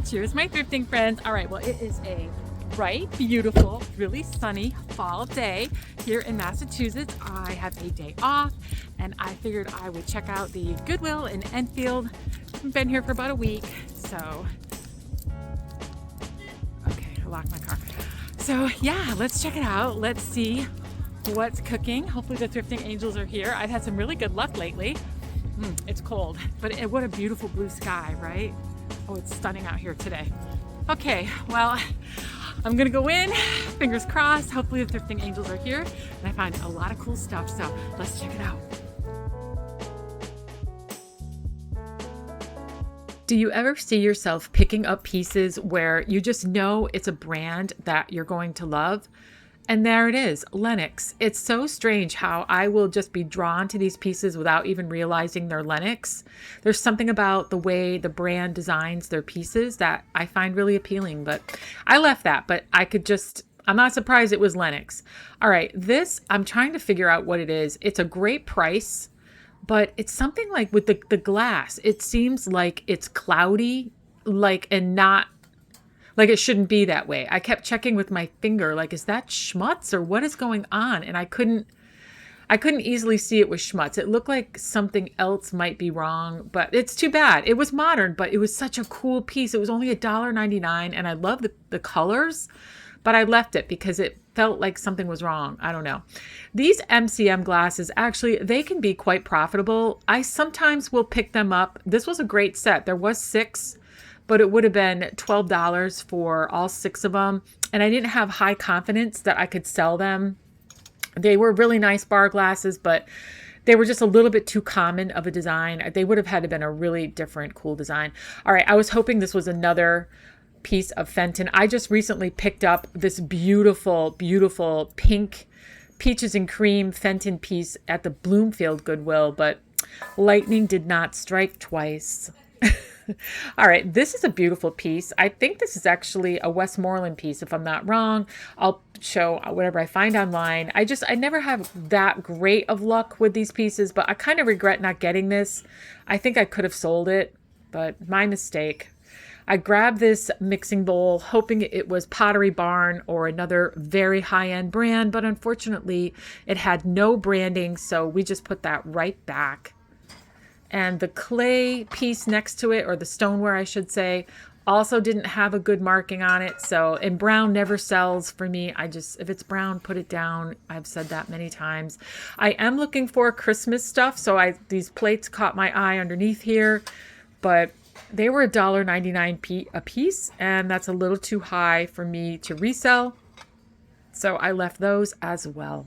Cheers, my thrifting friends. All right, well, it is a bright, beautiful, really sunny fall day here in Massachusetts. I have a day off and I figured I would check out the Goodwill in Enfield. I've been here for about a week, so okay, I locked my car. So yeah, let's check it out. Let's see what's cooking. Hopefully the thrifting angels are here. I've had some really good luck lately. It's cold, but what a beautiful blue sky, right? Oh, it's stunning out here today. Okay, well, I'm gonna go in, fingers crossed. Hopefully the thrifting angels are here and I find a lot of cool stuff. So let's check it out. Do you ever see yourself picking up pieces where you just know it's a brand that you're going to love? And there it is, Lenox. It's so strange how I will just be drawn to these pieces without even realizing they're Lenox. There's something about the way the brand designs their pieces that I find really appealing, but I left that, but I'm not surprised it was Lenox. All right, this, I'm trying to figure out what it is. It's a great price, but it's something like with the glass, it seems like it's cloudy, and not like it shouldn't be that way. I kept checking with my finger, like, is that schmutz or what is going on? And I couldn't easily see it was schmutz. It looked like something else might be wrong, but it's too bad. It was modern, but it was such a cool piece. It was only $1.99 and I love the colors, but I left it because it felt like something was wrong. I don't know. These MCM glasses, actually, they can be quite profitable. I sometimes will pick them up. This was a great set. There was 6, but it would have been $12 for all 6 of them. And I didn't have high confidence that I could sell them. They were really nice bar glasses, but they were just a little bit too common of a design. They would have had to been a really different, cool design. All right, I was hoping this was another piece of Fenton. I just recently picked up this beautiful, beautiful pink peaches and cream Fenton piece at the Bloomfield Goodwill, but lightning did not strike twice. All right, this is a beautiful piece. I think this is actually a Westmoreland piece, if I'm not wrong. I'll show whatever I find online. I never have that great of luck with these pieces, but I kind of regret not getting this. I think I could have sold it, but my mistake. I grabbed this mixing bowl hoping it was Pottery Barn or another very high-end brand, but unfortunately it had no branding, so we just put that right back. And the clay piece next to it, or the stoneware, I should say, also didn't have a good marking on it. So, and brown never sells for me. If it's brown, put it down. I've said that many times. I am looking for Christmas stuff. So these plates caught my eye underneath here, but they were $1.99 a piece. And that's a little too high for me to resell. So I left those as well.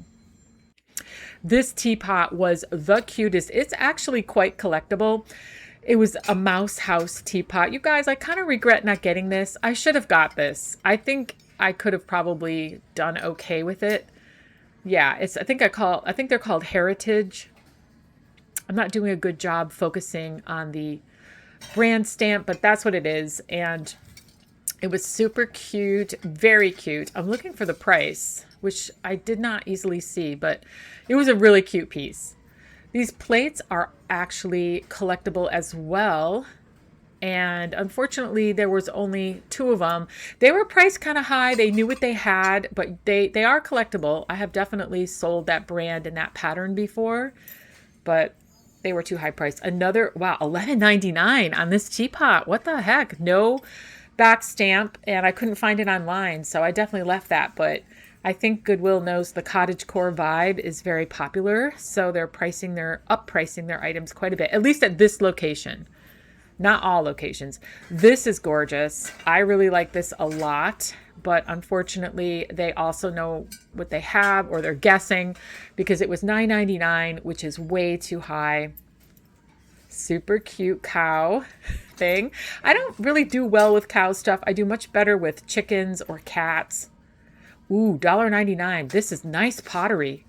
This teapot was the cutest. It's actually quite collectible. It was a mouse house teapot. You guys, I kind of regret not getting this. I should have got this. I think I could have probably done okay with it. Yeah, I think they're called Heritage. I'm not doing a good job focusing on the brand stamp, but that's what it is. And it was super cute, very cute. I'm looking for the price, which I did not easily see, but it was a really cute piece. These plates are actually collectible as well. And unfortunately, there was only 2 of them. They were priced kind of high. They knew what they had, but they are collectible. I have definitely sold that brand and that pattern before, but they were too high priced. Another, wow, $11.99 on this teapot. What the heck? No back stamp, and I couldn't find it online, so I definitely left that. But I think Goodwill knows the cottagecore vibe is very popular, so they're up-pricing their items quite a bit, at least at this location. Not all locations. This is gorgeous. I really like this a lot, but unfortunately, they also know what they have, or they're guessing, because it was $9.99, which is way too high. Super cute cow thing. I don't really do well with cow stuff. I do much better with chickens or cats. Ooh, $1.99. This is nice pottery.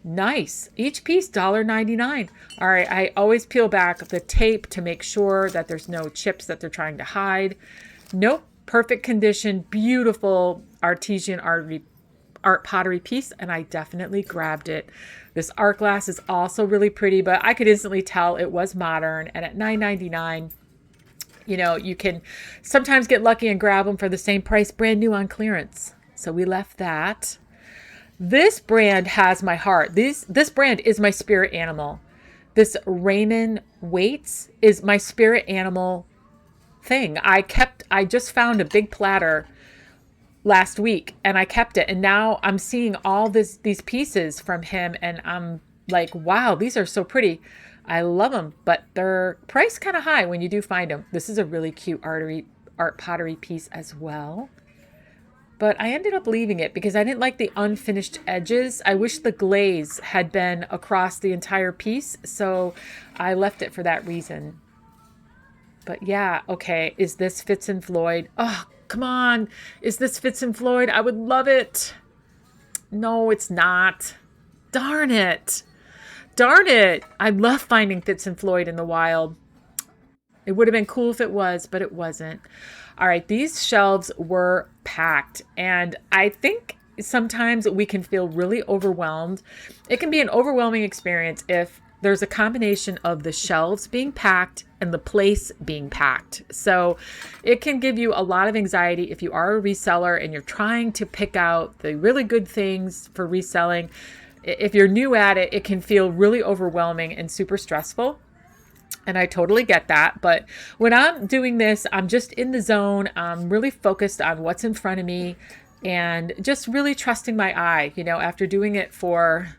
Nice. Each piece, $1.99. All right, I always peel back the tape to make sure that there's no chips that they're trying to hide. Nope, perfect condition, beautiful artesian art pottery piece, and I definitely grabbed it. This art glass is also really pretty, but I could instantly tell it was modern, and at $9.99, You can sometimes get lucky and grab them for the same price, brand new on clearance. So we left that. This brand has my heart. This brand is my spirit animal. This Raymond Waits is my spirit animal thing. I just found a big platter last week and I kept it. And now I'm seeing all these pieces from him and I'm like, wow, these are so pretty. I love them, but they're priced kind of high when you do find them. This is a really cute art pottery piece as well. But I ended up leaving it because I didn't like the unfinished edges. I wish the glaze had been across the entire piece. So I left it for that reason. But yeah, okay. Is this Fitz and Floyd? Oh, come on. Is this Fitz and Floyd? I would love it. No, it's not. Darn it. Darn it. I love finding Fitz and Floyd in the wild. It would have been cool if it was, but it wasn't. All right, these shelves were packed, and I think sometimes we can feel really overwhelmed. It can be an overwhelming experience if there's a combination of the shelves being packed and the place being packed. So it can give you a lot of anxiety if you are a reseller and you're trying to pick out the really good things for reselling. If you're new at it, it can feel really overwhelming and super stressful. And I totally get that. But when I'm doing this, I'm just in the zone. I'm really focused on what's in front of me and just really trusting my eye. After doing it for,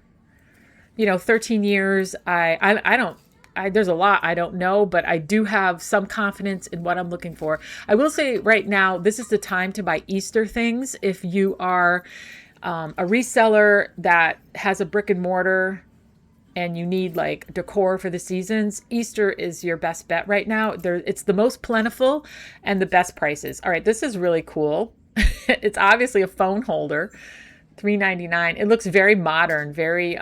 13 years, there's a lot I don't know, but I do have some confidence in what I'm looking for. I will say right now, this is the time to buy Easter things. If you are a reseller that has a brick and mortar and you need like decor for the seasons, Easter is your best bet right now. It's the most plentiful and the best prices. All right, this is really cool. It's obviously a phone holder, $3.99. It looks very modern, very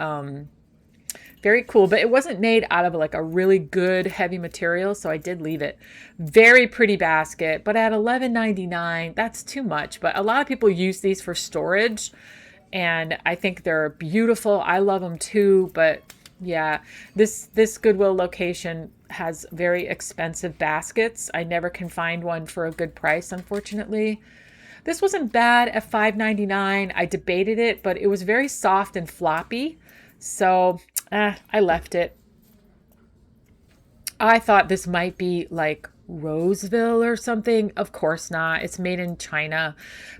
very cool, but it wasn't made out of like a really good heavy material, so I did leave it. Very pretty basket, but at $11.99, that's too much. But a lot of people use these for storage, and I think they're beautiful. I love them too, but yeah, this Goodwill location has very expensive baskets. I never can find one for a good price, unfortunately. This wasn't bad at $5.99. I debated it, but it was very soft and floppy, so I left it. I thought this might be like Roseville or something. Of course not. It's made in China,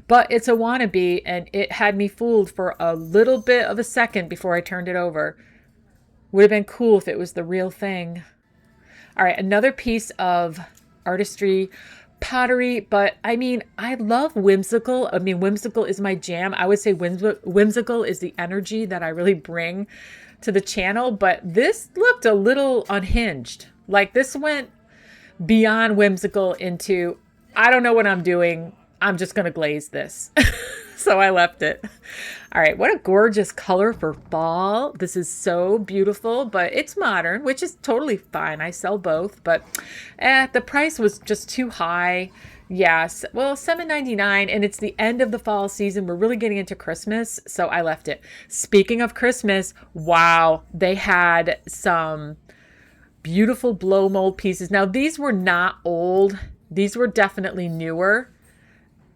but it's a wannabe, and it had me fooled for a little bit of a second before I turned it over. Would have been cool if it was the real thing. All right, another piece of artistry, pottery, but I mean, I love whimsical. I mean, whimsical is my jam. I would say whimsical is the energy that I really bring to the channel, but this looked a little unhinged. Like this went beyond whimsical into, I don't know what I'm doing. I'm just going to glaze this. So I left it. All right. What a gorgeous color for fall. This is so beautiful, but it's modern, which is totally fine. I sell both, but the price was just too high. Yes. Well, $7.99, and it's the end of the fall season. We're really getting into Christmas, so I left it. Speaking of Christmas, wow, they had some beautiful blow mold pieces. Now, these were not old. These were definitely newer.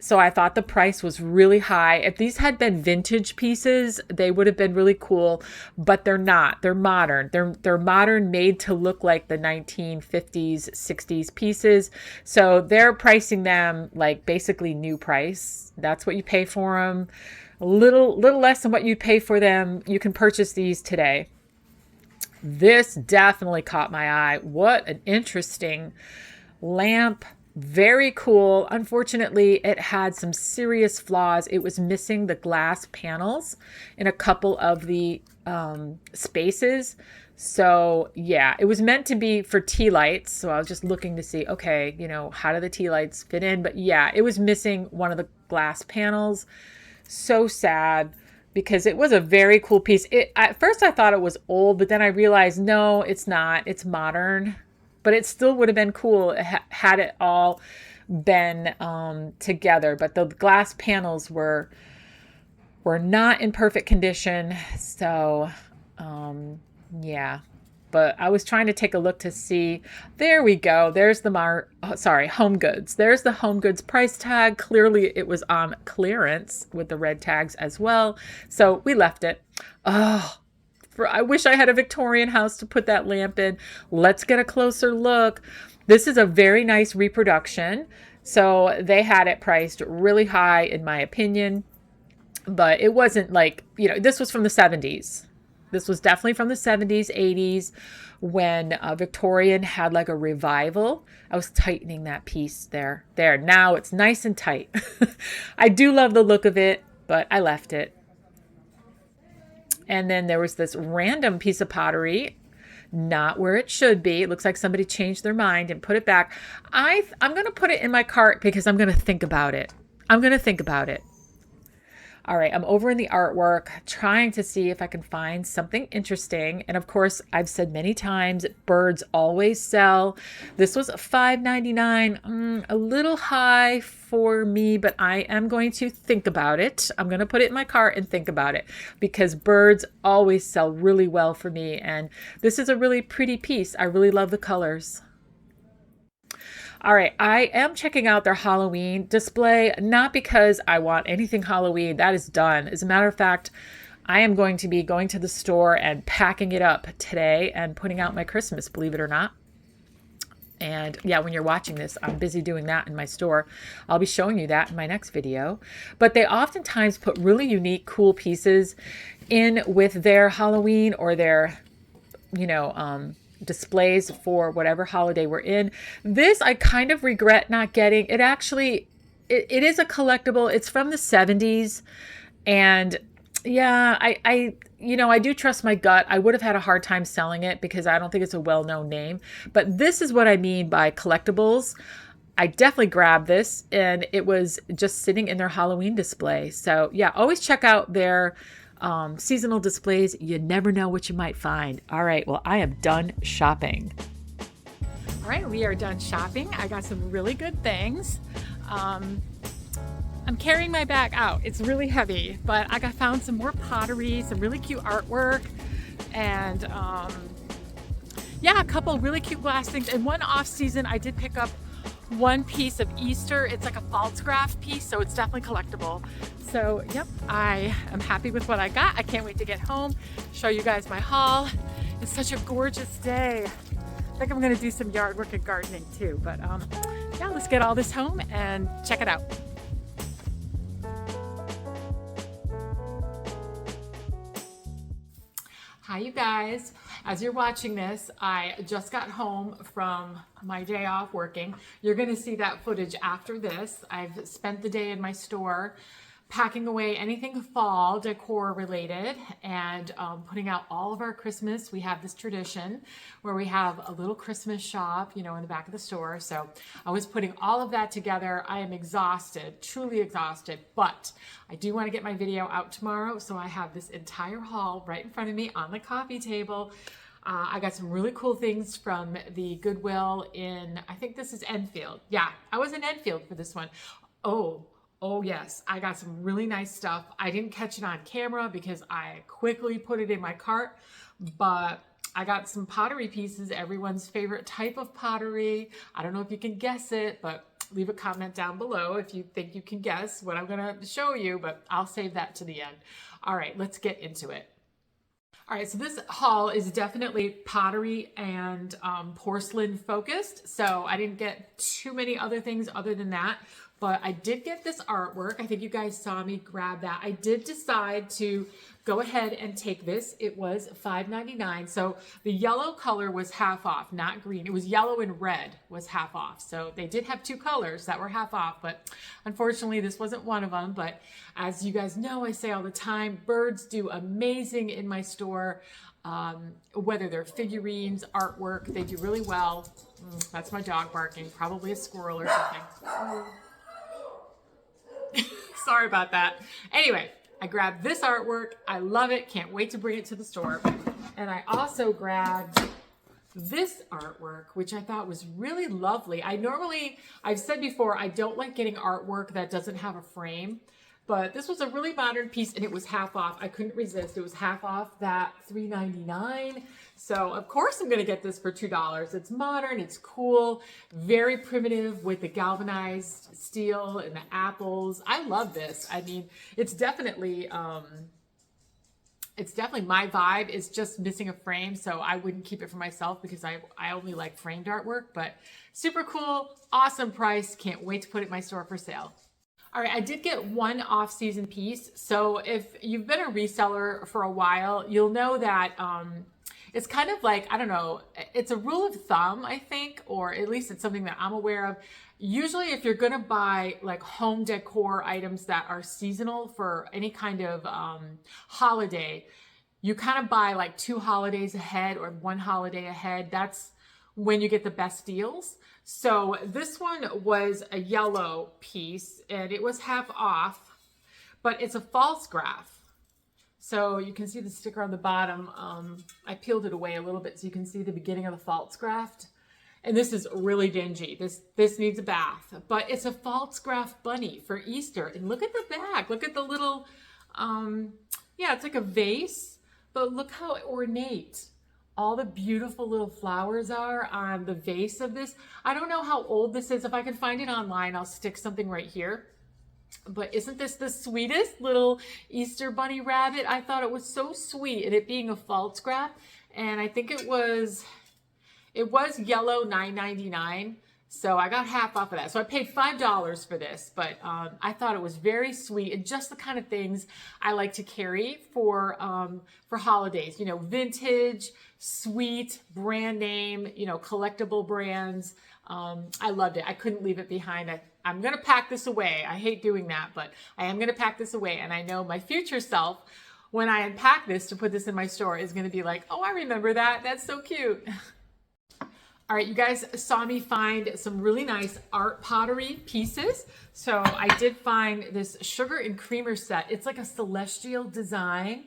So I thought the price was really high. If these had been vintage pieces, they would have been really cool, but they're not. They're modern. They're modern, made to look like the 1950s, 60s pieces. So they're pricing them like basically new price. That's what you pay for them. A little less than what you'd pay for them. You can purchase these today. This definitely caught my eye. What an interesting lamp. Very cool. Unfortunately, it had some serious flaws. It was missing the glass panels in a couple of the spaces. So yeah, it was meant to be for tea lights. So I was just looking to see, okay, how do the tea lights fit in? But yeah, it was missing one of the glass panels. So sad, because it was a very cool piece. At first I thought it was old, but then I realized, no, it's not. It's modern. But it still would have been cool had it all been together. But the glass panels were not in perfect condition. So, yeah. but I was trying to take a look to see. There we go. There's the Home Goods. There's the Home Goods price tag. Clearly it was on clearance with the red tags as well. So we left it. Oh, I wish I had a Victorian house to put that lamp in. Let's get a closer look. This is a very nice reproduction. So they had it priced really high in my opinion, but it wasn't like, this was from the 70s. This was definitely from the 70s, 80s, when Victorian had like a revival. I was tightening that piece there. Now it's nice and tight. I do love the look of it, but I left it. And then there was this random piece of pottery, not where it should be. It looks like somebody changed their mind and put it back. I'm going to put it in my cart because I'm going to think about it. All right, I'm over in the artwork, trying to see if I can find something interesting. And of course, I've said many times, birds always sell. This was $5.99, a little high for me, but I am going to think about it. I'm going to put it in my cart and think about it because birds always sell really well for me. And this is a really pretty piece. I really love the colors. All right, I am checking out their Halloween display, not because I want anything Halloween. That is done. As a matter of fact, I am going to be going to the store and packing it up today and putting out my Christmas, believe it or not. And yeah, when you're watching this, I'm busy doing that in my store. I'll be showing you that in my next video. But they oftentimes put really unique, cool pieces in with their Halloween or their, displays for whatever holiday we're in. This I kind of regret not getting. It actually, it is a collectible. It's from the 70s. And yeah, I do trust my gut. I would have had a hard time selling it because I don't think it's a well-known name. But this is what I mean by collectibles. I definitely grabbed this and it was just sitting in their Halloween display. So yeah, always check out their seasonal displays. You never know what you might find. All right, well, I am done shopping. All right, we are done shopping. I got some really good things. I'm carrying my bag out. It's really heavy, but I found some more pottery, some really cute artwork, and a couple really cute glass things. And one off season, I did pick up one piece of Easter. It's like a false graph piece, so it's definitely collectible. So yep, I am happy with what I got. I can't wait to get home, show you guys my haul. It's such a gorgeous day. I think I'm gonna do some yard work and gardening too, but let's get all this home and check it out. Hi you guys. As you're watching this, I just got home from my day off working. You're gonna see that footage after this. I've spent the day in my store packing away anything fall decor related and putting out all of our Christmas. We have this tradition where we have a little Christmas shop, in the back of the store. So I was putting all of that together. I am exhausted, truly exhausted, but I do want to get my video out tomorrow. So I have this entire haul right in front of me on the coffee table. I got some really cool things from the Goodwill in, I think this is Enfield. Yeah, I was in Enfield for this one. Oh yes, I got some really nice stuff. I didn't catch it on camera because I quickly put it in my cart, but I got some pottery pieces, everyone's favorite type of pottery. I don't know if you can guess it, but leave a comment down below if you think you can guess what I'm gonna show you, but I'll save that to the end. All right, let's get into it. All right, so this haul is definitely pottery and porcelain focused. So I didn't get too many other things other than that, but I did get this artwork. I think you guys saw me grab that. I did decide to go ahead and take this. It was $5.99. So the yellow color was half off, not green. It was yellow and red was half off. So they did have two colors that were half off, but unfortunately this wasn't one of them. But as you guys know, I say all the time, birds do amazing in my store. Whether they're figurines, artwork, they do really well. That's my dog barking, probably a squirrel or something. Sorry about that. Anyway, I grabbed this artwork. I love it. Can't wait to bring it to the store. And I also grabbed this artwork, which I thought was really lovely. I've said before, I don't like getting artwork that doesn't have a frame. But this was a really modern piece and it was half off. I couldn't resist. It was half off that $3.99. So of course I'm going to get this for $2. It's modern, it's cool, very primitive with the galvanized steel and the apples. I love this. I mean, it's definitely my vibe. It's just missing a frame, so I wouldn't keep it for myself because I only like framed artwork, but super cool, awesome price. Can't wait to put it in my store for sale. All right, I did get one off-season piece. So if you've been a reseller for a while, you'll know that it's kind of like, I don't know, it's a rule of thumb, I think, or at least it's something that I'm aware of. Usually if you're gonna buy like home decor items that are seasonal for any kind of holiday, you kind of buy like 2 holidays ahead or 1 holiday ahead. That's when you get the best deals. So this one was a yellow piece and it was half off, but it's a false graph. So you can see the sticker on the bottom. I peeled it away a little bit so you can see the beginning of the false graft. And this is really dingy. This needs a bath, but it's a false graph bunny for Easter. And look at the back. Look at the little, yeah, it's like a vase, but look how ornate all the beautiful little flowers are on the vase of this. I don't know how old this is. If I can find it online, I'll stick something right here. But isn't this the sweetest little Easter bunny rabbit? I thought it was so sweet, and it being a false graph. And I think it was yellow, $9.99. So I got half off of that. So I paid $5 for this, but I thought it was very sweet and just the kind of things I like to carry for holidays. You know, vintage, sweet, brand name, you know, collectible brands. I loved it. I couldn't leave it behind. I'm going to pack this away. I hate doing that, but I am going to pack this away. And I know my future self, when I unpack this to put this in my store, is going to be like, oh, I remember that. That's so cute. All right, you guys saw me find some really nice art pottery pieces. So I did find this sugar and creamer set. It's like a celestial design.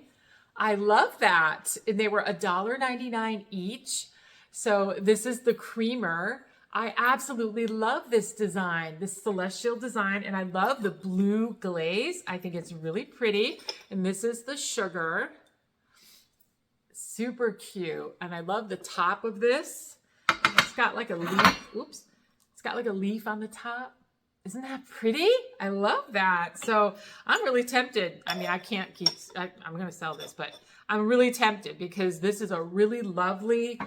I love that. And they were $1.99 each. So this is the creamer. I absolutely love this design, this celestial design, and I love the blue glaze. I think it's really pretty. And this is the sugar. Super cute. And I love the top of this. It's got like a leaf. Oops. It's got like a leaf on the top. Isn't that pretty? I love that. So I'm really tempted. I mean, I can't keep, I'm going to sell this, but I'm really tempted because this is a really lovely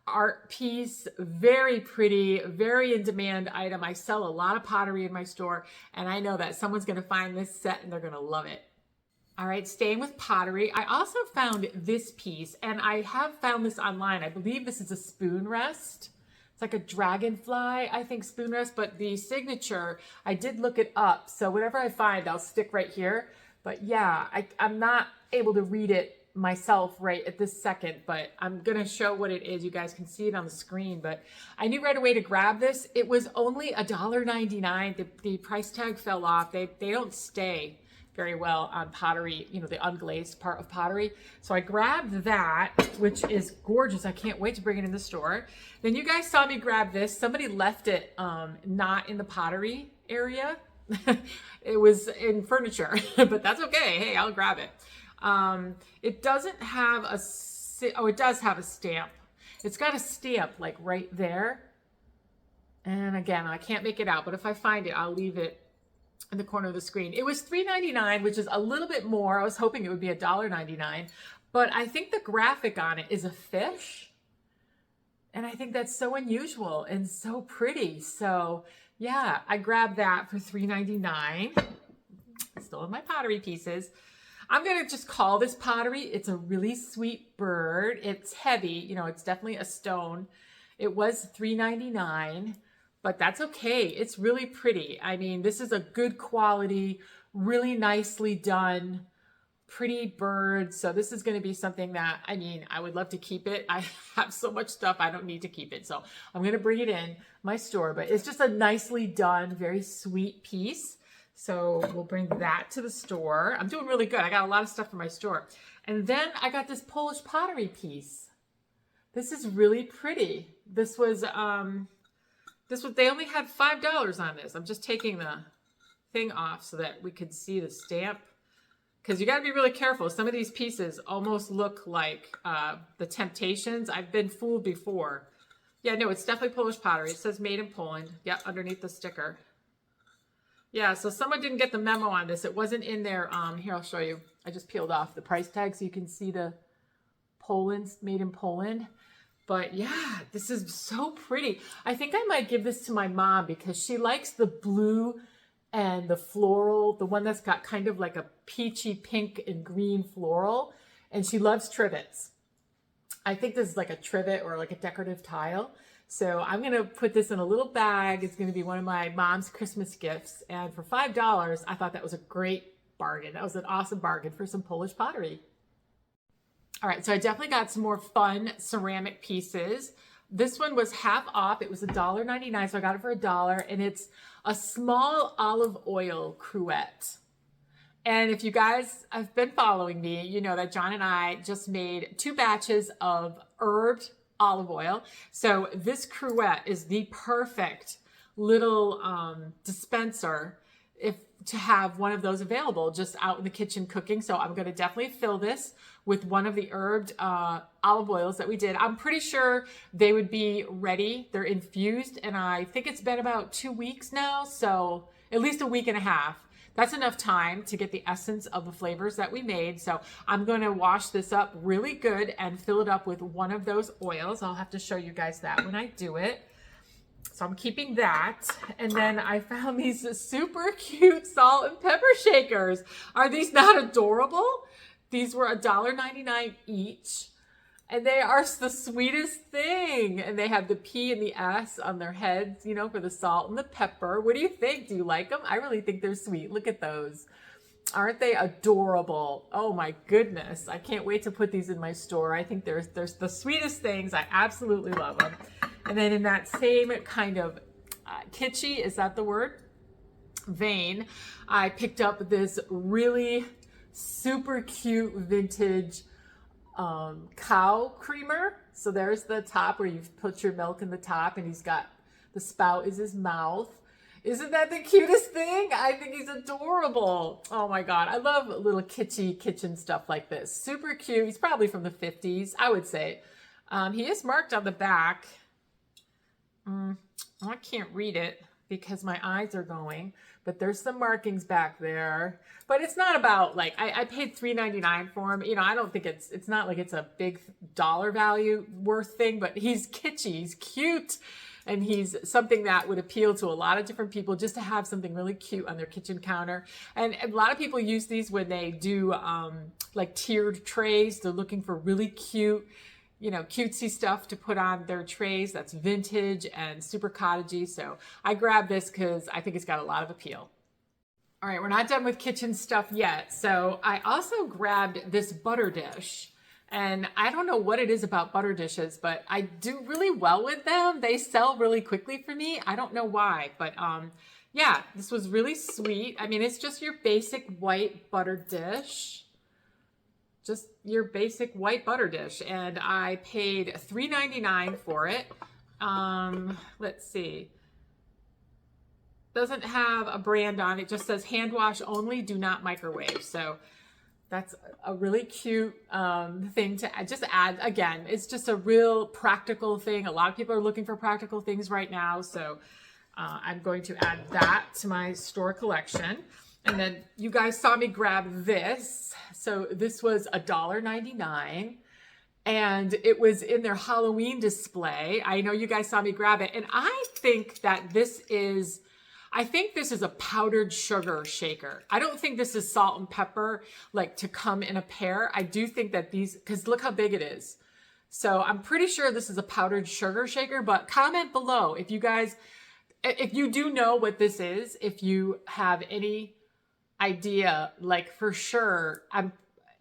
art piece. Very pretty, very in demand item. I sell a lot of pottery in my store, and I know that someone's going to find this set and they're going to love it. All right, staying with pottery, I also found this piece, and I have found this online. I believe this is a spoon rest. It's like a dragonfly, I think, spoon rest, but the signature, I did look it up. So whatever I find, I'll stick right here. But yeah, I'm not able to read it myself right at this second, but I'm gonna show what it is. You guys can see it on the screen, but I knew right away to grab this. It was only $1.99. The price tag fell off. They don't stay very well on pottery, you know, the unglazed part of pottery. So I grabbed that, which is gorgeous. I can't wait to bring it in the store. Then you guys saw me grab this. Somebody left it not in the pottery area. It was in furniture, but that's okay. Hey, I'll grab it. It doesn't have oh, it does have a stamp. It's got a stamp like right there. And again, I can't make it out, but if I find it, I'll leave it in the corner of the screen. It was $3.99, which is a little bit more. I was hoping it would be $1.99, but I think the graphic on it is a fish. And I think that's so unusual and so pretty. So yeah, I grabbed that for $3.99. Still in my pottery pieces. I'm going to just call this pottery. It's a really sweet bird. It's heavy. You know, it's definitely a stone. It was $3.99, but that's okay. It's really pretty. I mean, this is a good quality, really nicely done, pretty bird. So this is going to be something that, I mean, I would love to keep it. I have so much stuff. I don't need to keep it. So I'm going to bring it in my store, but it's just a nicely done, very sweet piece. So we'll bring that to the store. I'm doing really good. I got a lot of stuff for my store. And then I got this Polish pottery piece. This is really pretty. They only had $5 on this. I'm just taking the thing off so that we could see the stamp. Because you got to be really careful. Some of these pieces almost look like the Temptations. I've been fooled before. Yeah, no, it's definitely Polish pottery. It says made in Poland. Yeah, underneath the sticker. Yeah, so someone didn't get the memo on this. It wasn't in there. Here, I'll show you. I just peeled off the price tag so you can see the Poland, made in Poland. But yeah, this is so pretty. I think I might give this to my mom because she likes the blue and the floral, the one that's got kind of like a peachy pink and green floral. And she loves trivets. I think this is like a trivet or like a decorative tile. So I'm going to put this in a little bag. It's going to be one of my mom's Christmas gifts. And for $5, I thought that was a great bargain. That was an awesome bargain for some Polish pottery. All right, so I definitely got some more fun ceramic pieces. This one was half off. It was $1.99, so I got it for $1. And it's a small olive oil cruet. And if you guys have been following me, you know that John and I just made 2 batches of herbed olive oil. So this cruet is the perfect little dispenser to have one of those available just out in the kitchen cooking. So I'm going to definitely fill this with one of the herbed olive oils that we did. I'm pretty sure they would be ready. They're infused, and I think it's been about 2 weeks now. So at least a week and a half. That's enough time to get the essence of the flavors that we made. So I'm going to wash this up really good and fill it up with one of those oils. I'll have to show you guys that when I do it. So I'm keeping that. And then I found these super cute salt and pepper shakers. Are these not adorable? These were $1.99 each. And they are the sweetest thing. And they have the P and the S on their heads, you know, for the salt and the pepper. What do you think? Do you like them? I really think they're sweet. Look at those. Aren't they adorable? Oh my goodness. I can't wait to put these in my store. I think they're the sweetest things. I absolutely love them. And then in that same kind of kitschy, is that the word? Vein, I picked up this really super cute vintage cow creamer. So there's the top where you put your milk in the top, and he's got the spout is his mouth. Isn't that the cutest thing? I think he's adorable. Oh my God. I love little kitschy kitchen stuff like this. Super cute. He's probably from the 50s, I would say. He is marked on the back. I can't read it because my eyes are going, but there's some markings back there. But it's not about like, I paid $3.99 for him. You know, I don't think it's not like it's a big dollar value worth thing, but he's kitschy, he's cute. And he's something that would appeal to a lot of different people, just to have something really cute on their kitchen counter. And a lot of people use these when they do like tiered trays. They're looking for really cute, you know, cutesy stuff to put on their trays that's vintage and super cottagey. So I grabbed this because I think it's got a lot of appeal. All right, we're not done with kitchen stuff yet. So I also grabbed this butter dish. And I don't know what it is about butter dishes, but I do really well with them. They sell really quickly for me. I don't know why, but yeah, this was really sweet. I mean, it's just your basic white butter dish. Just your basic white butter dish. And I paid $3.99 for it. Let's see. Doesn't have a brand on it. Just says hand wash only, do not microwave. So that's a really cute thing to just add. Again, it's just a real practical thing. A lot of people are looking for practical things right now. So I'm going to add that to my store collection. And then you guys saw me grab this. So this was $1.99. And it was in their Halloween display. I know you guys saw me grab it. And I think that this is a powdered sugar shaker. I don't think this is salt and pepper, like to come in a pair. I do think that these, because look how big it is. So I'm pretty sure this is a powdered sugar shaker, but comment below if you do know what this is, if you have any idea, like for sure,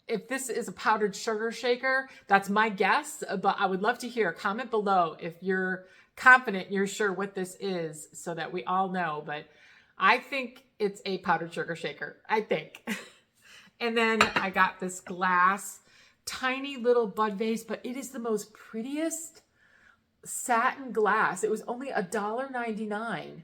if this is a powdered sugar shaker, that's my guess, but I would love to hear. Comment below if you're confident you're sure what this is so that we all know. But I think it's a powdered sugar shaker. I think. And then I got this glass, tiny little bud vase, but it is the most prettiest satin glass. It was only $1.99.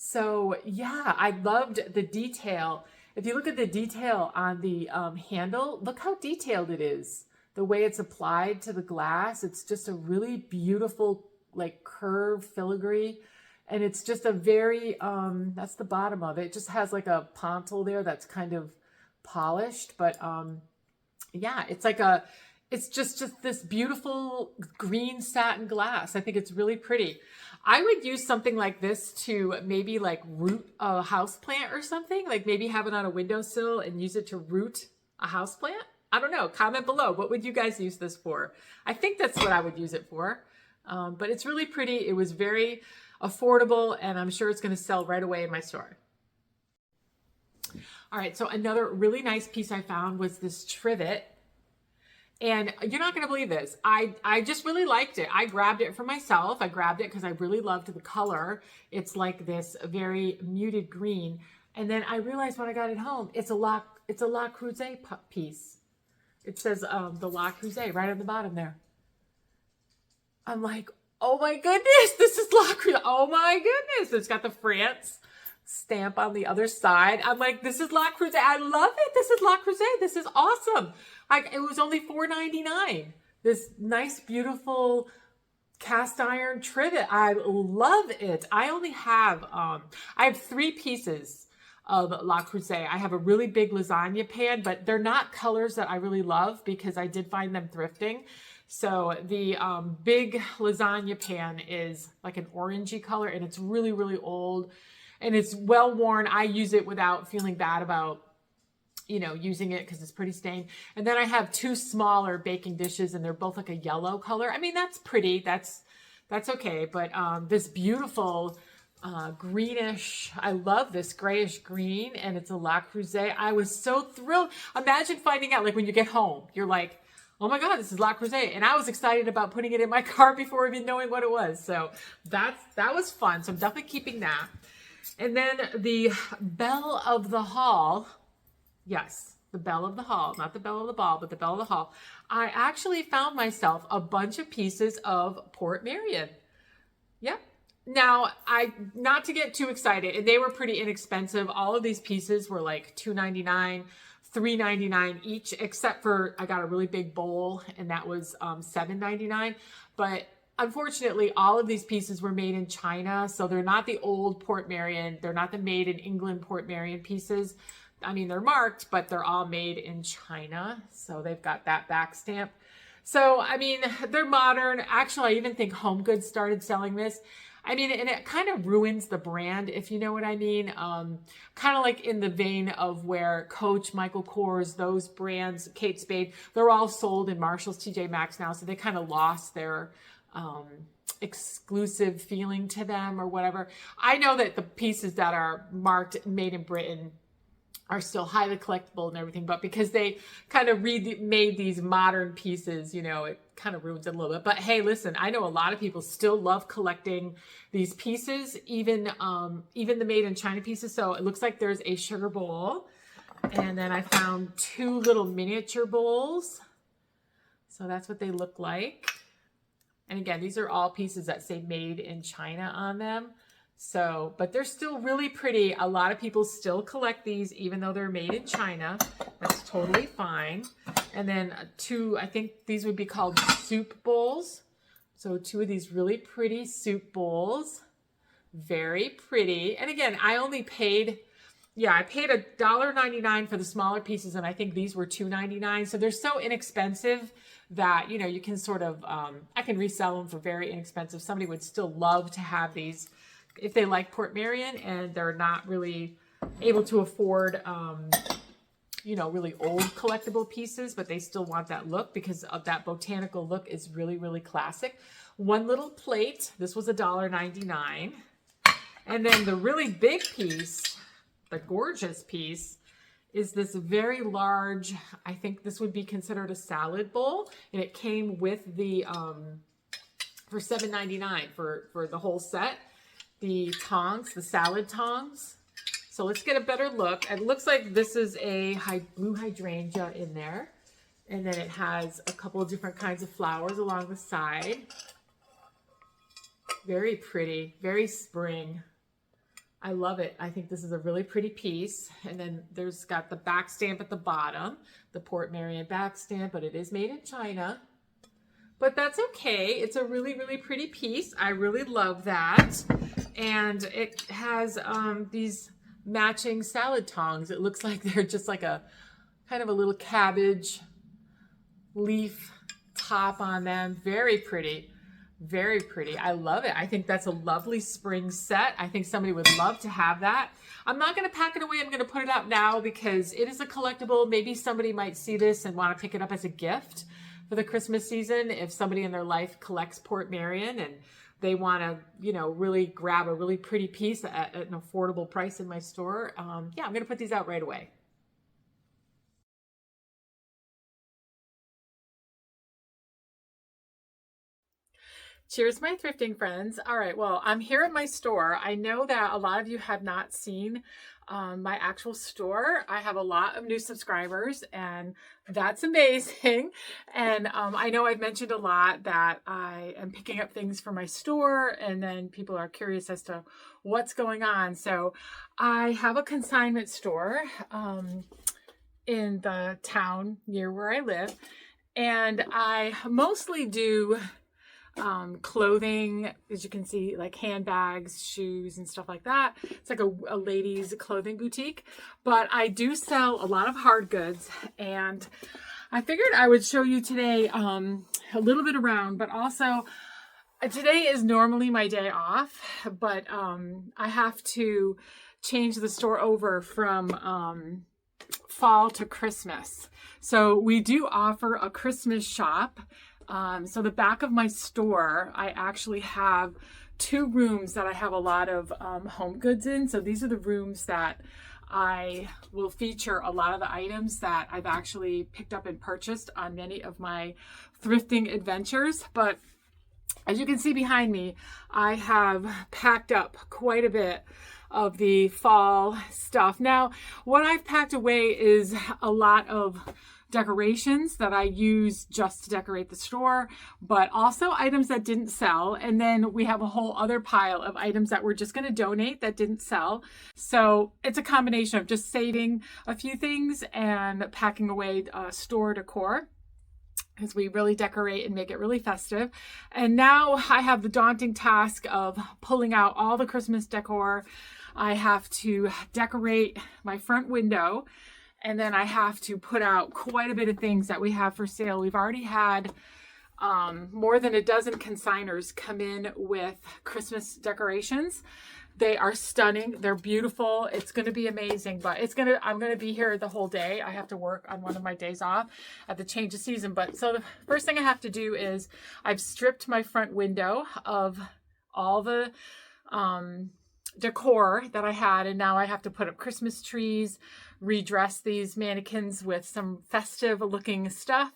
So yeah, I loved the detail. If you look at the detail on the handle, look how detailed it is. The way it's applied to the glass, it's just a really beautiful like curve filigree. And it's just a very, that's the bottom of it. It just has like a pontil there that's kind of polished. But yeah, it's like it's just this beautiful green satin glass. I think it's really pretty. I would use something like this to maybe like root a house plant or something, like maybe have it on a windowsill and use it to root a house plant. I don't know. Comment below. What would you guys use this for? I think that's what I would use it for. But it's really pretty. It was very affordable, and I'm sure it's going to sell right away in my store. All right. So another really nice piece I found was this trivet. And you're not going to believe this. I just really liked it. I grabbed it for myself. I grabbed it because I really loved the color. It's like this very muted green. And then I realized when I got it home, it's a La Creuset piece. It says the La Creuset right on the bottom there. I'm like, oh my goodness, this is La Creuset. Oh my goodness. It's got the France stamp on the other side. I'm like, this is La Creuset. I love it. This is La Creuset. This is awesome. It was only $4.99. This nice, beautiful cast iron trivet. I love it. I only have, I have 3 pieces of La Creuset. I have a really big lasagna pan, but they're not colors that I really love because I did find them thrifting. So the big lasagna pan is like an orangey color, and it's really, really old. And it's well worn. I use it without feeling bad about, you know, using it because it's pretty stained. And then I have 2 smaller baking dishes, and they're both like a yellow color. I mean, that's pretty. That's okay. But this beautiful greenish, I love this grayish green, and it's a La Creuset. I was so thrilled. Imagine finding out, like when you get home, you're like, oh my God, this is La Creuset. And I was excited about putting it in my cart before even knowing what it was. So that was fun. So I'm definitely keeping that. And then the belle of the hall, yes, the belle of the hall, not the belle of the ball, but the belle of the hall. I actually found myself a bunch of pieces of Port Marion. Yep. Now, not to get too excited, and they were pretty inexpensive. All of these pieces were like $2.99, $3.99 each, except for I got a really big bowl, and that was $7.99. But unfortunately, all of these pieces were made in China, so they're not the old Port Marion. They're not the made in England Port Marion pieces. I mean, they're marked, but they're all made in China, so they've got that back stamp. So, I mean, they're modern. Actually, I even think HomeGoods started selling this. I mean, and it kind of ruins the brand, if you know what I mean. Kind of like in the vein of where Coach, Michael Kors, those brands, Kate Spade, they're all sold in Marshall's, TJ Maxx now, so they kind of lost their exclusive feeling to them or whatever. I know that the pieces that are marked made in Britain are still highly collectible and everything, but because they kind of made these modern pieces, you know, it kind of ruins it a little bit. But hey, listen, I know a lot of people still love collecting these pieces, even the made in China pieces. So it looks like there's a sugar bowl, and then I found 2 little miniature bowls. So that's what they look like. And again, these are all pieces that say made in China on them. So, but they're still really pretty. A lot of people still collect these, even though they're made in China. That's totally fine. And then 2, I think these would be called soup bowls. So 2 of these really pretty soup bowls. Very pretty. And again, I only paid, I paid $1.99 for the smaller pieces, and I think these were $2.99. So they're so inexpensive that, you know, you can sort of, I can resell them for very inexpensive. Somebody would still love to have these if they like Port Marion and they're not really able to afford, you know, really old collectible pieces, but they still want that look because of that botanical look is really, really classic. 1 little plate. This was $1.99. And then the really big piece, the gorgeous piece, is this very large, I think this would be considered a salad bowl. And it came with the, for $7.99 for the whole set. The tongs, the salad tongs. So let's get a better look. It looks like this is a blue hydrangea in there. And then it has a couple of different kinds of flowers along the side. Very pretty, very spring. I love it. I think this is a really pretty piece. And then there's got the back stamp at the bottom, the Port Marion back stamp, but it is made in China. But that's okay. It's a really, really pretty piece. I really love that. And it has these matching salad tongs. It looks like they're just like a kind of a little cabbage leaf top on them. Very pretty. Very pretty. I love it. I think that's a lovely spring set. I think somebody would love to have that. I'm not going to pack it away. I'm going to put it out now because it is a collectible. Maybe somebody might see this and want to pick it up as a gift for the Christmas season. If somebody in their life collects Port Marion and they want to, you know, really grab a really pretty piece at an affordable price in my store. Yeah, I'm going to put these out right away. Cheers, my thrifting friends. All right, well, I'm here at my store. I know that a lot of you have not seen my actual store. I have a lot of new subscribers, and that's amazing. And I know I've mentioned a lot that I am picking up things for my store, and then people are curious as to what's going on. So I have a consignment store in the town near where I live, and I mostly do clothing, as you can see, like handbags, shoes, and stuff like that. It's like a ladies' clothing boutique, but I do sell a lot of hard goods, and I figured I would show you today a little bit around, but also today is normally my day off, but I have to change the store over from fall to Christmas. So we do offer a Christmas shop. So the back of my store, I actually have 2 rooms that I have a lot of home goods in. So these are the rooms that I will feature a lot of the items that I've actually picked up and purchased on many of my thrifting adventures. But as you can see behind me, I have packed up quite a bit of the fall stuff. Now, what I've packed away is a lot of decorations that I use just to decorate the store, but also items that didn't sell. And then we have a whole other pile of items that we're just going to donate that didn't sell. So it's a combination of just saving a few things and packing away store decor, because we really decorate and make it really festive. And now I have the daunting task of pulling out all the Christmas decor. I have to decorate my front window, and then I have to put out quite a bit of things that we have for sale. We've already had more than a dozen consigners come in with Christmas decorations. They are stunning. They're beautiful. It's going to be amazing, but I'm going to be here the whole day. I have to work on one of my days off at the change of season. But so the first thing I have to do is I've stripped my front window of all the decor that I had, and now I have to put up Christmas trees, redress these mannequins with some festive looking stuff.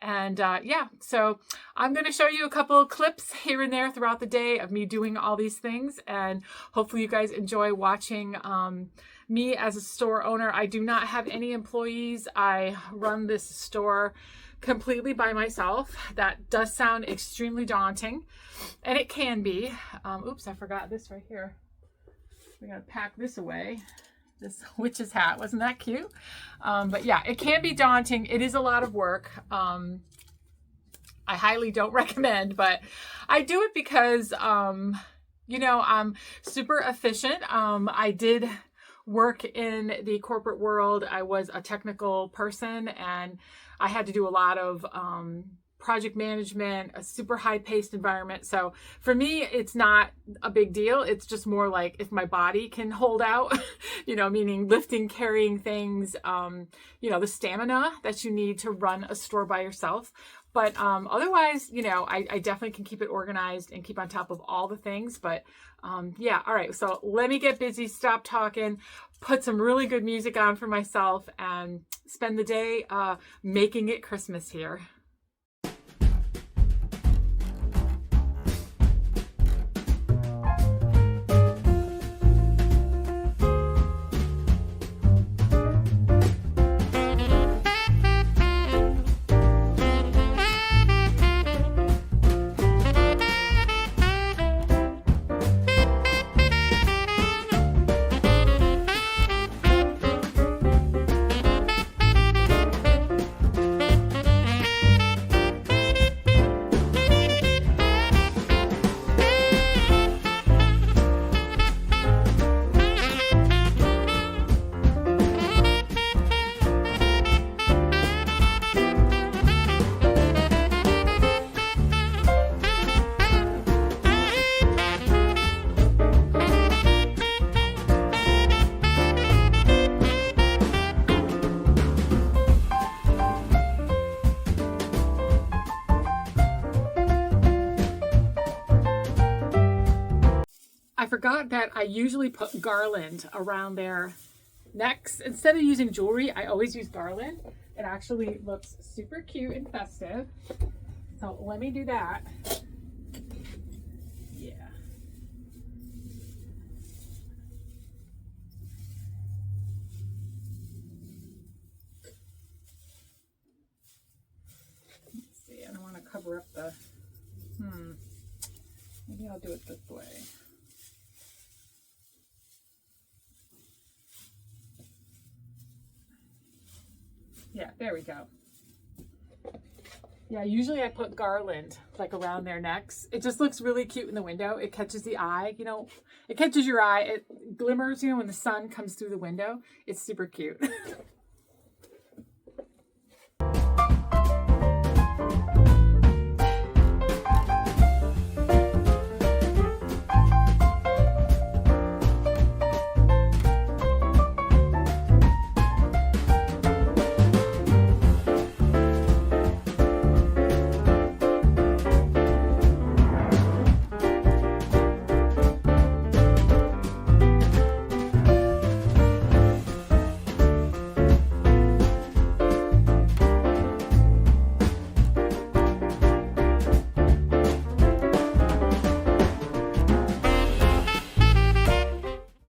And yeah, so I'm going to show you a couple of clips here and there throughout the day of me doing all these things, and hopefully you guys enjoy watching me as a store owner. I do not have any employees. I run this store completely by myself. That does sound extremely daunting, and it can be. Oops, I forgot this right here. We gotta pack this away. This witch's hat, wasn't that cute? But yeah, it can be daunting. It is a lot of work. I highly don't recommend, but I do it because, you know, I'm super efficient. I did work in the corporate world. I was a technical person, and I had to do a lot of project management, a super high-paced environment. So for me, it's not a big deal. It's just more like if my body can hold out, you know, meaning lifting, carrying things, you know, the stamina that you need to run a store by yourself. But otherwise, you know, I definitely can keep it organized and keep on top of all the things. But yeah, all right. So let me get busy, stop talking, put some really good music on for myself, and spend the day making it Christmas here. I forgot that I usually put garland around their necks. Instead of using jewelry, I always use garland. It actually looks super cute and festive. So let me do that. Yeah. Let's see, I don't want to cover up the, maybe I'll do it this way. Yeah, there we go. Yeah, usually I put garland like around their necks. It just looks really cute in the window. It catches the eye, you know, it catches your eye. It glimmers, you know, when the sun comes through the window. It's super cute.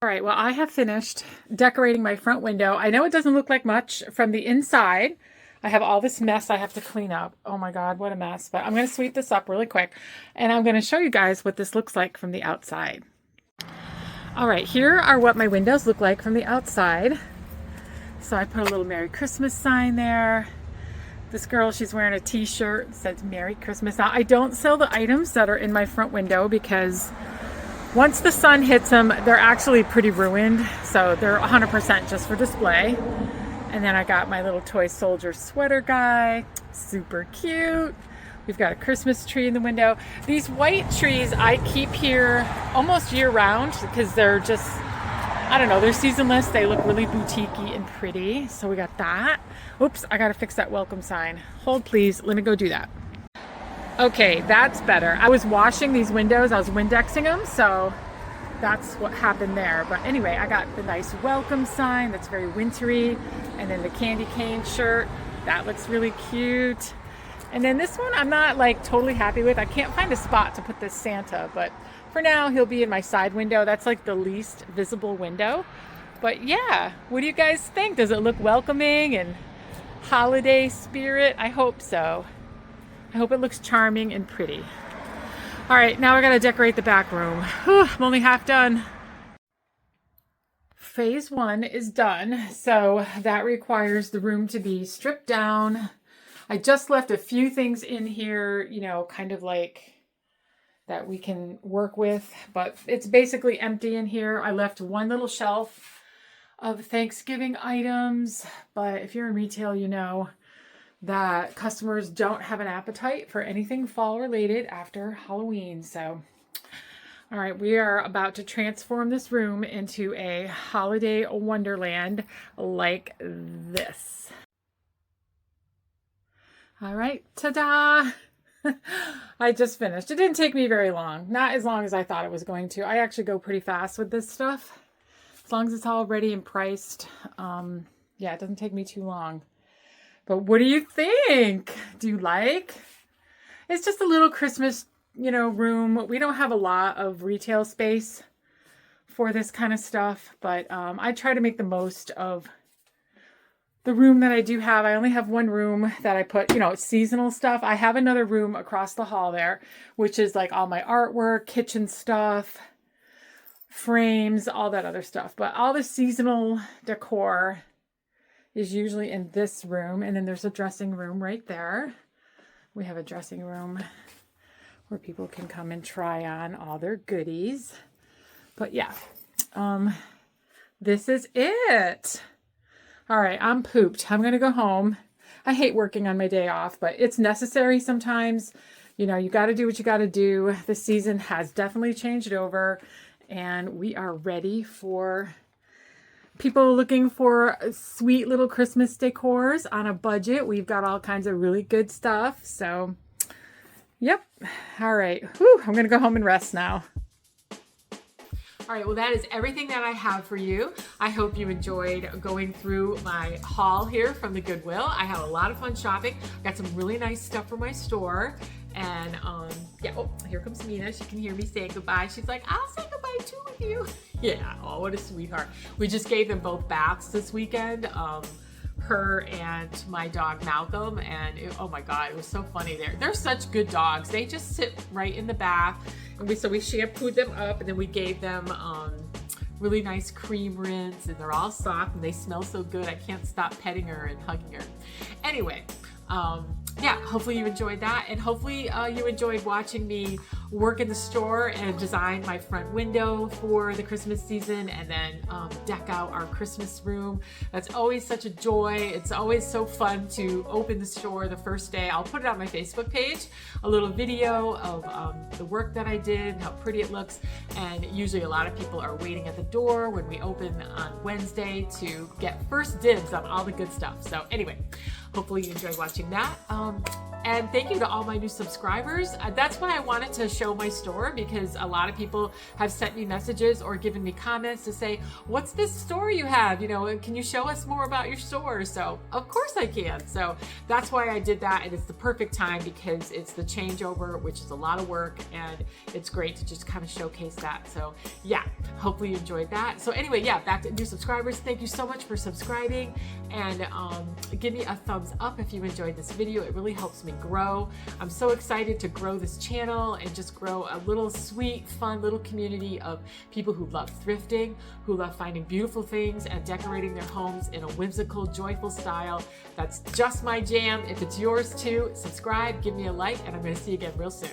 All right, well, I have finished decorating my front window. I know it doesn't look like much from the inside. I have all this mess I have to clean up. Oh my God, what a mess. But I'm going to sweep this up really quick, and I'm going to show you guys what this looks like from the outside. All right, here are what my windows look like from the outside. So I put a little Merry Christmas sign there. This girl, she's wearing a t-shirt that says Merry Christmas. Now, I don't sell the items that are in my front window because once the sun hits them, they're actually pretty ruined. So they're 100% just for display. And then I got my little toy soldier sweater guy, super cute. We've got a Christmas tree in the window. These white trees I keep here almost year round because they're just, I don't know, they're seasonless. They look really boutique-y and pretty. So we got that. Oops, I gotta fix that welcome sign. Hold please, let me go do that. Okay, that's better. I was washing these windows. I was Windexing them, so that's what happened there. But anyway, I got the nice welcome sign that's very wintry, and then the candy cane shirt. That looks really cute. And then this one I'm not like totally happy with. I can't find a spot to put this Santa, but for now he'll be in my side window. That's like the least visible window. But yeah, what do you guys think? Does it look welcoming and holiday spirit? I hope so. I hope it looks charming and pretty. All right, now I gotta decorate the back room. Whew, I'm only half done. Phase 1 is done, so that requires the room to be stripped down. I just left a few things in here, you know, kind of like that we can work with, but it's basically empty in here. I left one little shelf of Thanksgiving items, but if you're in retail, you know that customers don't have an appetite for anything fall related after Halloween. So, all right, we are about to transform this room into a holiday wonderland like this. All right, ta-da! I just finished. It didn't take me very long. Not as long as I thought it was going to. I actually go pretty fast with this stuff. As long as it's all ready and priced. Yeah, it doesn't take me too long. But what do you think? Do you like? It's just a little Christmas, you know, room. We don't have a lot of retail space for this kind of stuff, but I try to make the most of the room that I do have. I only have one room that I put, you know, seasonal stuff. I have another room across the hall there, which is like all my artwork, kitchen stuff, frames, all that other stuff. But all the seasonal decor is usually in this room. And then there's a dressing room right there. We have a dressing room where people can come and try on all their goodies. But yeah, this is it. All right, I'm pooped. I'm going to go home. I hate working on my day off, but it's necessary sometimes. You know, you got to do what you got to do. The season has definitely changed over, and we are ready for people looking for sweet little Christmas decors on a budget. We've got all kinds of really good stuff. So, yep. All right. Whew, I'm going to go home and rest now. All right, well, that is everything that I have for you. I hope you enjoyed going through my haul here from the Goodwill. I had a lot of fun shopping. Got some really nice stuff for my store. And yeah, oh, here comes Mina. She can hear me saying goodbye. She's like, I'll say goodbye too with you. Yeah, oh, what a sweetheart. We just gave them both baths this weekend. Her and my dog Malcolm, and oh my god, it was so funny. They're such good dogs. They just sit right in the bath, and so we shampooed them up, and then we gave them really nice cream rinse, and they're all soft and they smell so good. I can't stop petting her and hugging her. Anyway, yeah, hopefully you enjoyed that, and hopefully you enjoyed watching me work in the store and design my front window for the Christmas season, and then deck out our Christmas room. That's always such a joy. It's always so fun to open the store the first day. I'll put it on my Facebook page, a little video of the work that I did and how pretty it looks. And usually a lot of people are waiting at the door when we open on Wednesday to get first dibs on all the good stuff. So anyway, hopefully you enjoyed watching that. And thank you to all my new subscribers. That's why I wanted to show my store, because a lot of people have sent me messages or given me comments to say, what's this store you have? You know, can you show us more about your store? So of course I can. So that's why I did that. And it's the perfect time because it's the changeover, which is a lot of work, and it's great to just kind of showcase that. So yeah, hopefully you enjoyed that. So anyway, yeah, back to new subscribers. Thank you so much for subscribing, and give me a thumbs up if you enjoyed this video. It really helps me grow. I'm so excited to grow this channel and just grow a little sweet, fun little community of people who love thrifting, who love finding beautiful things and decorating their homes in a whimsical, joyful style. That's just my jam. If it's yours too, subscribe, give me a like, and I'm going to see you again real soon.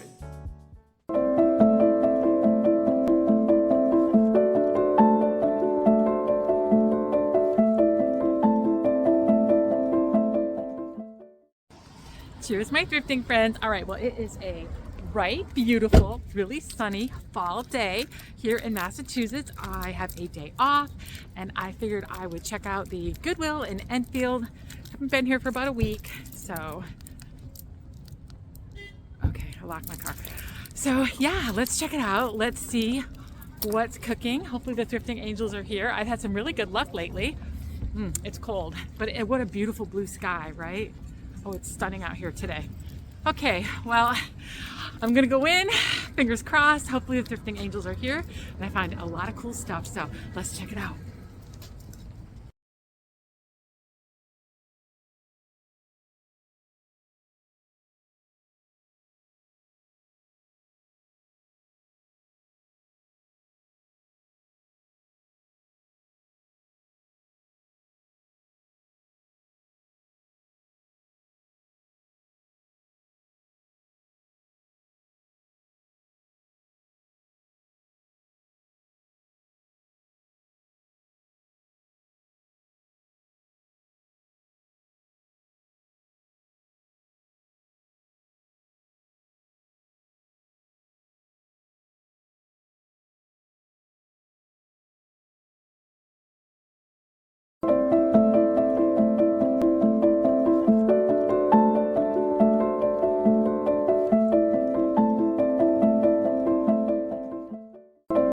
Cheers, my thrifting friends. All right, well, it is a bright, beautiful, really sunny fall day here in Massachusetts. I have a day off, and I figured I would check out the Goodwill in Enfield. Haven't been here for about a week, so okay, I locked my car. So yeah, let's check it out. Let's see what's cooking. Hopefully the thrifting angels are here. I've had some really good luck lately. It's cold, but what a beautiful blue sky, right? Oh, it's stunning out here today. Okay, well, I'm gonna go in, fingers crossed. Hopefully the thrifting angels are here and I find a lot of cool stuff. So let's check it out.